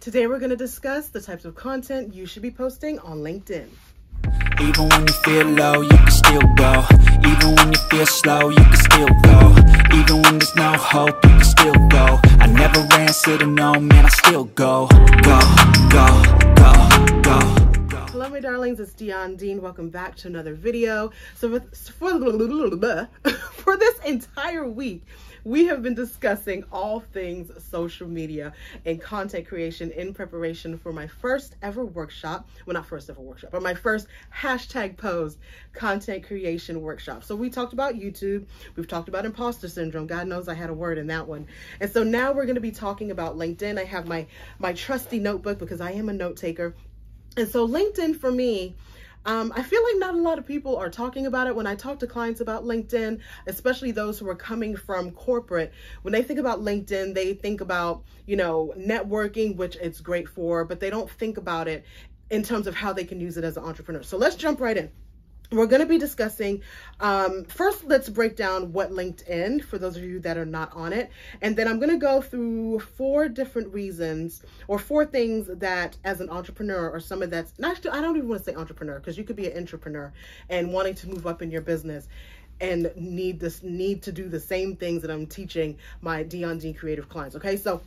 Today we're going to discuss the types of content you should be posting on LinkedIn. Even when you feel low, you can still go. Even when you feel slow, you can still go. Even when there's no hope, you can still go. I never answer to no, man, I still go. Go, go, go, go. Hello my darlings, it's Dion Dean. Welcome back to another video. So for this entire week, we have been discussing all things social media and content creation in preparation for my first ever workshop. Well, not first ever workshop, but my first #post content creation workshop. So we talked about YouTube. We've talked about imposter syndrome. God knows I had a word in that one. And so now we're going to be talking about LinkedIn. I have my trusty notebook because I am a note taker. And so LinkedIn for me, I feel like not a lot of people are talking about it. When I talk to clients about LinkedIn, especially those who are coming from corporate, when they think about LinkedIn, they think about, networking, which it's great for, but they don't think about it in terms of how they can use it as an entrepreneur. So let's jump right in. We're going to be discussing, first, let's break down what LinkedIn, for those of you that are not on it. And then I'm going to go through 4 different reasons or 4 things that as an entrepreneur or someone that's, actually, I don't even want to say entrepreneur because you could be an intrapreneur and wanting to move up in your business and need to do the same things that I'm teaching my Dion Dean creative clients. Okay, so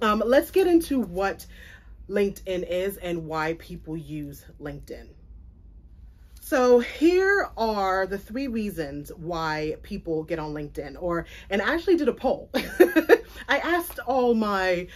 let's get into what LinkedIn is and why people use LinkedIn. So here are the 3 reasons why people get on LinkedIn, and I actually did a poll. I asked all my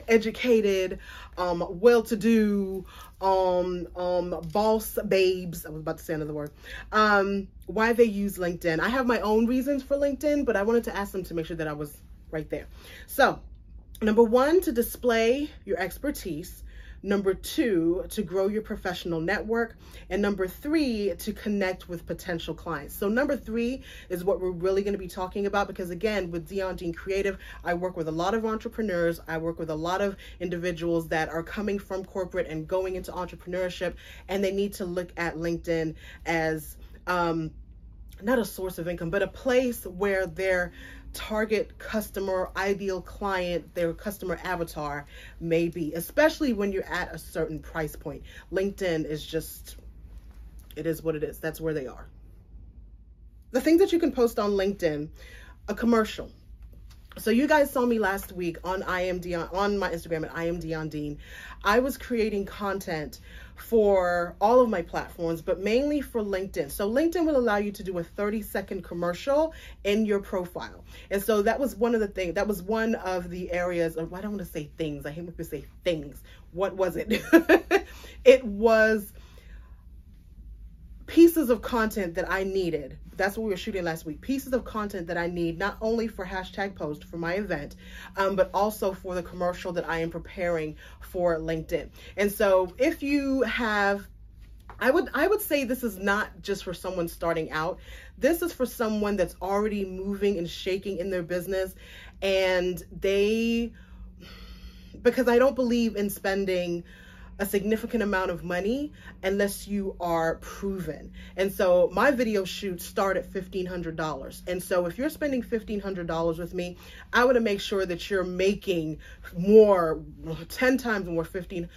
educated, well-to-do, boss babes, I was about to say another word, why they use LinkedIn. I have my own reasons for LinkedIn, but I wanted to ask them to make sure that I was right there. So, number 1, to display your expertise. Number 2, to grow your professional network. And number 3, to connect with potential clients. So number 3 is what we're really going to be talking about, because again, with Dion Dean Creative, I work with a lot of entrepreneurs. I work with a lot of individuals that are coming from corporate and going into entrepreneurship, and they need to look at LinkedIn as not a source of income, but a place where their target customer, ideal client, their customer avatar may be, especially when you're at a certain price point. LinkedIn is just, it is what it is. That's where they are. The things that you can post on LinkedIn, a commercial. So you guys saw me last week on my Instagram at I am Dion Dean. I was creating content for all of my platforms, but mainly for LinkedIn. So LinkedIn will allow you to do a 30-second commercial in your profile. And so that was one of the things, that was one of the areas of, I don't want to say things. I hate when people say things. What was it? It was pieces of content that I needed. That's what we were shooting last week. Pieces of content that I need, not only for #post for my event, but also for the commercial that I am preparing for LinkedIn. And so if you have, I would say this is not just for someone starting out. This is for someone that's already moving and shaking in their business, and because I don't believe in spending a significant amount of money unless you are proven. And so my video shoots start at $1,500. And so if you're spending $1,500 with me, I want to make sure that you're making more, 10 times more than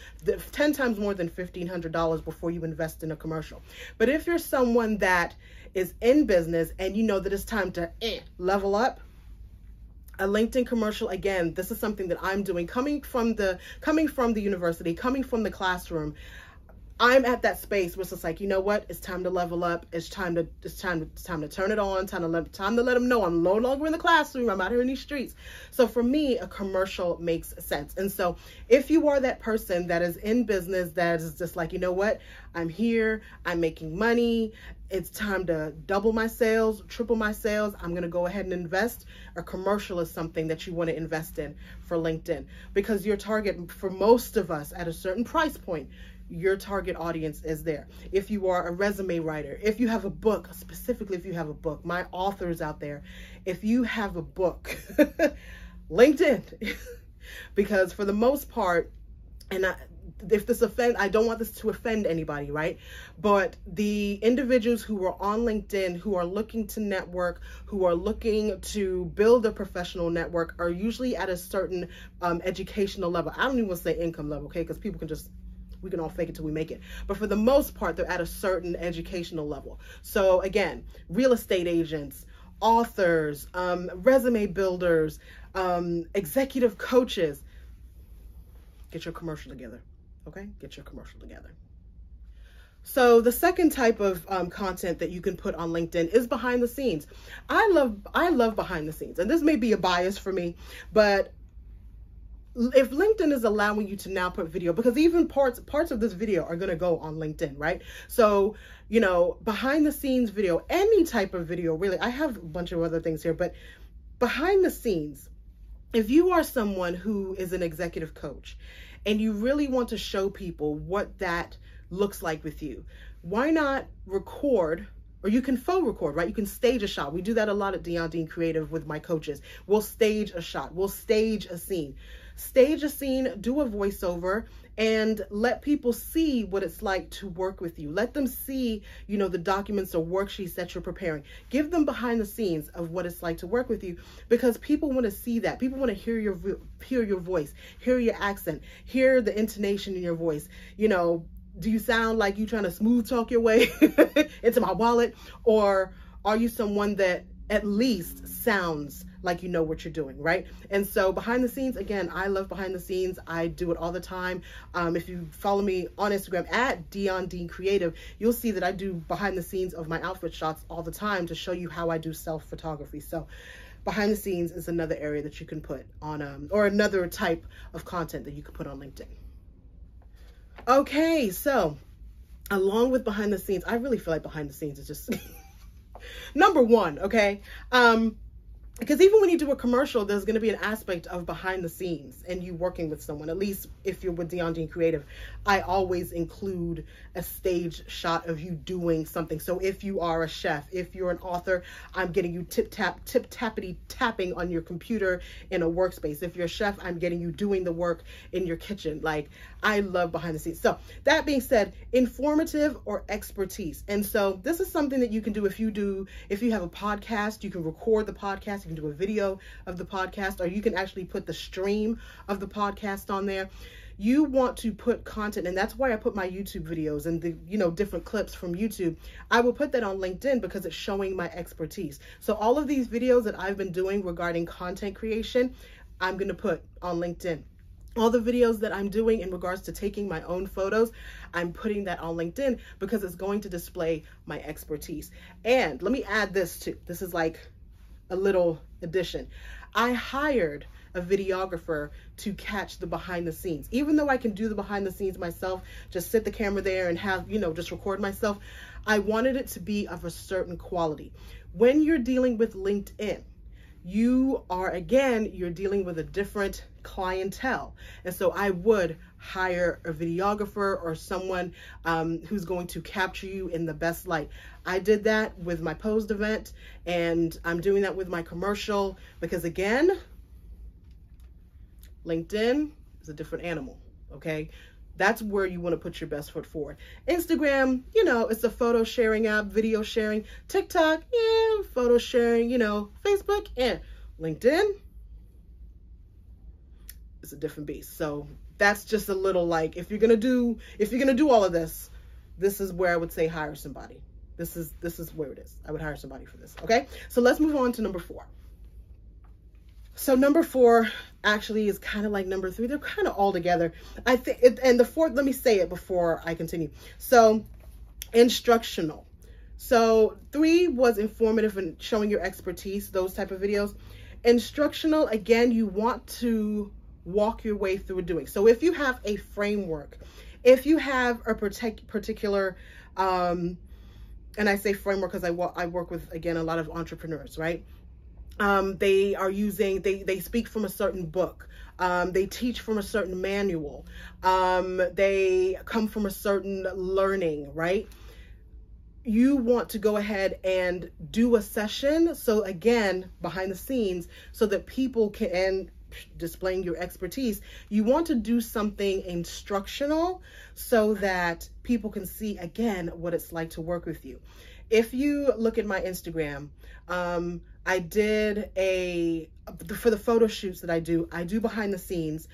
$1,500 before you invest in a commercial. But if you're someone that is in business and you know that it's time to level up, a LinkedIn commercial, again, this is something that I'm doing, coming from the university, coming from the classroom. I'm at that space where it's just like, you know what? It's time to level up. It's time to turn it on. Time to let them know I'm no longer in the classroom. I'm out here in these streets. So for me, a commercial makes sense. And so if you are that person that is in business, that is just like, you know what? I'm here. I'm making money. It's time to double my sales, triple my sales. I'm going to go ahead and invest. A commercial is something that you want to invest in for LinkedIn, because your target, for most of us at a certain price point, your target audience is there. If you are a resume writer, if you have a book, specifically if you have a book, my authors out there, if you have a book, LinkedIn, because for the most part, and if this I don't want this to offend anybody, right? But the individuals who are on LinkedIn, who are looking to network, who are looking to build a professional network, are usually at a certain educational level. I don't even want to say income level, okay? Because people can just, we can all fake it till we make it. But for the most part, they're at a certain educational level. So again, real estate agents, authors, resume builders, executive coaches, get your commercial together. Okay, get your commercial together. So the second type of content that you can put on LinkedIn is behind the scenes. I love behind the scenes, and this may be a bias for me, but if LinkedIn is allowing you to now put video, because even parts of this video are going to go on LinkedIn, right? So, you know, behind the scenes video, any type of video, really, I have a bunch of other things here, but behind the scenes, if you are someone who is an executive coach and you really want to show people what that looks like with you, why not record? Or you can faux record, right? You can stage a shot. We do that a lot at Dion Dean Creative with my coaches. We'll stage a shot. We'll stage a scene. Stage a scene, do a voiceover, and let people see what it's like to work with you. Let them see, you know, the documents or worksheets that you're preparing. Give them behind the scenes of what it's like to work with you, because people want to see that. People want to hear your voice, hear your accent, hear the intonation in your voice. You know, do you sound like you trying to smooth talk your way into my wallet? Or are you someone that at least sounds like you know what you're doing, right? And so behind the scenes, again, I love behind the scenes. I do it all the time. If you follow me on Instagram at Dion Dean Creative, you'll see that I do behind the scenes of my outfit shots all the time to show you how I do self-photography. So behind the scenes is another area that you can put on, or another type of content that you can put on LinkedIn. Okay, so along with behind the scenes, I really feel like behind the scenes is just number one, okay? Because even when you do a commercial, there's going to be an aspect of behind the scenes and you working with someone. At least if you're with Dion Dean Creative, I always include a stage shot of you doing something. So if you are a chef, if you're an author, I'm getting you tip-tappity tapping on your computer in a workspace. If you're a chef, I'm getting you doing the work in your kitchen. Like, I love behind the scenes. So that being said, informative or expertise. And so this is something that you can do if you have a podcast, you can record the podcast. You can do a video of the podcast, or you can actually put the stream of the podcast on there. You want to put content, and that's why I put my YouTube videos and the, you know, different clips from YouTube. I will put that on LinkedIn because it's showing my expertise. So all of these videos that I've been doing regarding content creation, I'm going to put on LinkedIn. All the videos that I'm doing in regards to taking my own photos, I'm putting that on LinkedIn because it's going to display my expertise. And let me add this too. This is like a little addition. I hired a videographer to catch the behind the scenes. Even though I can do the behind the scenes myself, just sit the camera there and have, you know, just record myself, I wanted it to be of a certain quality. When you're dealing with LinkedIn, you're dealing with a different clientele. And so I would hire a videographer or someone who's going to capture you in the best light. I did that with my posed event, and I'm doing that with my commercial because, again, LinkedIn is a different animal, okay? That's where you want to put your best foot forward. Instagram, you know, it's a photo sharing app, video sharing. TikTok, yeah, photo sharing, you know. Facebook, yeah. LinkedIn, it's a different beast. So that's just a little, like, if you're gonna do all of this, this is where I would say hire somebody. This is where it is. I would hire somebody for this. Okay, so let's move on to number 4. So number 4 actually is kind of like number 3. They're kind of all together. I think, and the 4th, let me say it before I continue. So instructional. So 3 was informative and showing your expertise, those type of videos. Instructional, again, you want to walk your way through doing. So if you have a framework, if you have a particular, and I say framework because I work with, again, a lot of entrepreneurs, right? They are using, they speak from a certain book. They teach from a certain manual. They come from a certain learning, right? You want to go ahead and do a session. So again, behind the scenes, so that people can, and displaying your expertise, you want to do something instructional so that people can see, again, what it's like to work with you. If you look at my Instagram, I did for the photo shoots that I do behind the scenes,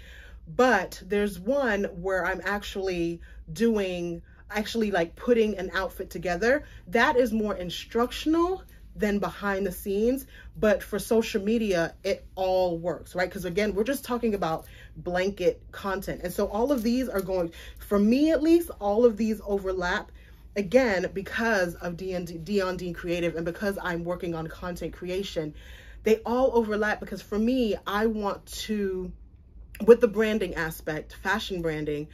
but there's one where I'm actually like putting an outfit together. That is more instructional than behind the scenes, but for social media, it all works, right? Because again, we're just talking about blanket content. And so all of these are going, for me at least, all of these overlap, again, because of Dion Dean Creative and because I'm working on content creation. They all overlap because for me, I want to, with the branding aspect, fashion branding,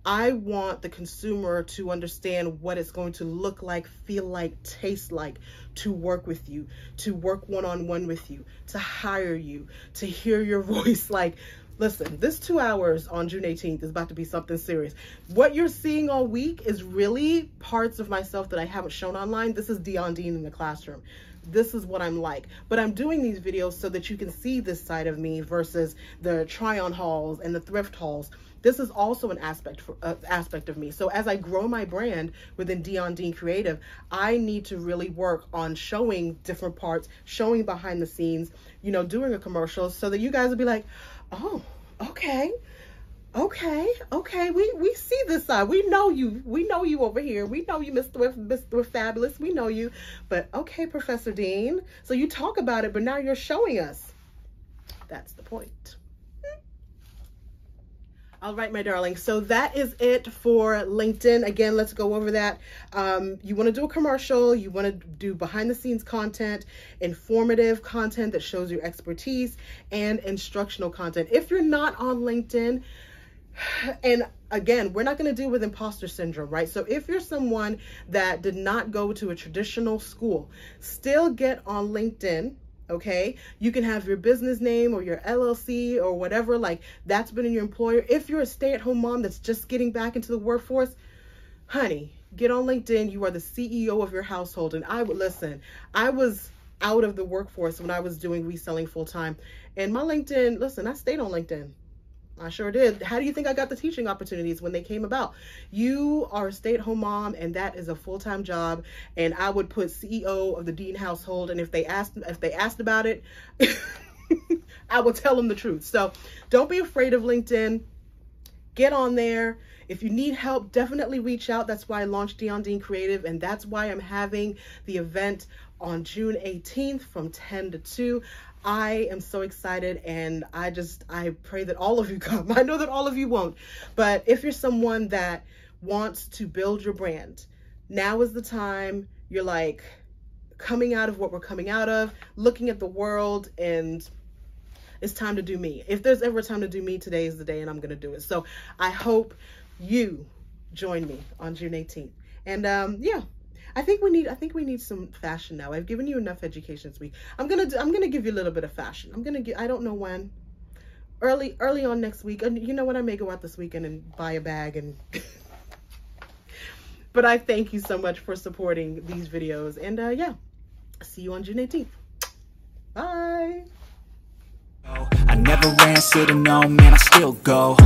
I want the consumer to understand what it's going to look like, feel like, taste like, to work with you, to work one-on-one with you, to hire you, to hear your voice. Like, listen, this 2 hours on June 18th is about to be something serious. What you're seeing all week is really parts of myself that I haven't shown online. This is Dion Dean in the classroom. This is what I'm like. But I'm doing these videos so that you can see this side of me versus the try-on hauls and the thrift hauls. This is also an aspect of me. So as I grow my brand within Dion Dean Creative, I need to really work on showing different parts, showing behind the scenes, you know, doing a commercial so that you guys will be like, oh, okay, we see this side. We know you over here. We know you, Miss Thrift Fabulous. We know you. But okay, Professor Dean. So you talk about it, but now you're showing us. That's the point. All right, my darling. So that is it for LinkedIn. Again, let's go over that. You want to do a commercial. You want to do behind the scenes content, informative content that shows your expertise, and instructional content. If you're not on LinkedIn, and again, we're not going to deal with imposter syndrome, right? So if you're someone that did not go to a traditional school, still get on LinkedIn. Okay, you can have your business name or your LLC or whatever, like that's been in your employer. If you're a stay-at-home mom that's just getting back into the workforce, honey, get on LinkedIn. You are the CEO of your household. And I would listen, I was out of the workforce when I was doing reselling full-time, and my LinkedIn, listen, I stayed on LinkedIn. I sure did. How do you think I got the teaching opportunities when they came about? You are a stay-at-home mom, and that is a full-time job. And I would put CEO of the Dean household, and if they asked about it, I will tell them the truth. So don't be afraid of LinkedIn. Get on there. If you need help, definitely reach out. That's why I launched Dion Dean Creative, and that's why I'm having the event on June 18th from 10 to 2. I am so excited, and I pray that all of you come. I know that all of you won't, but if you're someone that wants to build your brand, now is the time. You're like coming out of what we're coming out of, looking at the world, and it's time to do me. If there's ever a time to do me, today is the day, and I'm going to do it. So I hope you join me on June 18th. And yeah. I think we need some fashion now. I've given you enough education this week. I'm gonna give you a little bit of fashion. I don't know when. Early on next week. And you know what? I may go out this weekend and buy a bag and but I thank you so much for supporting these videos. And yeah, see you on June 18th. Bye. I never ran, said no, man, I still go.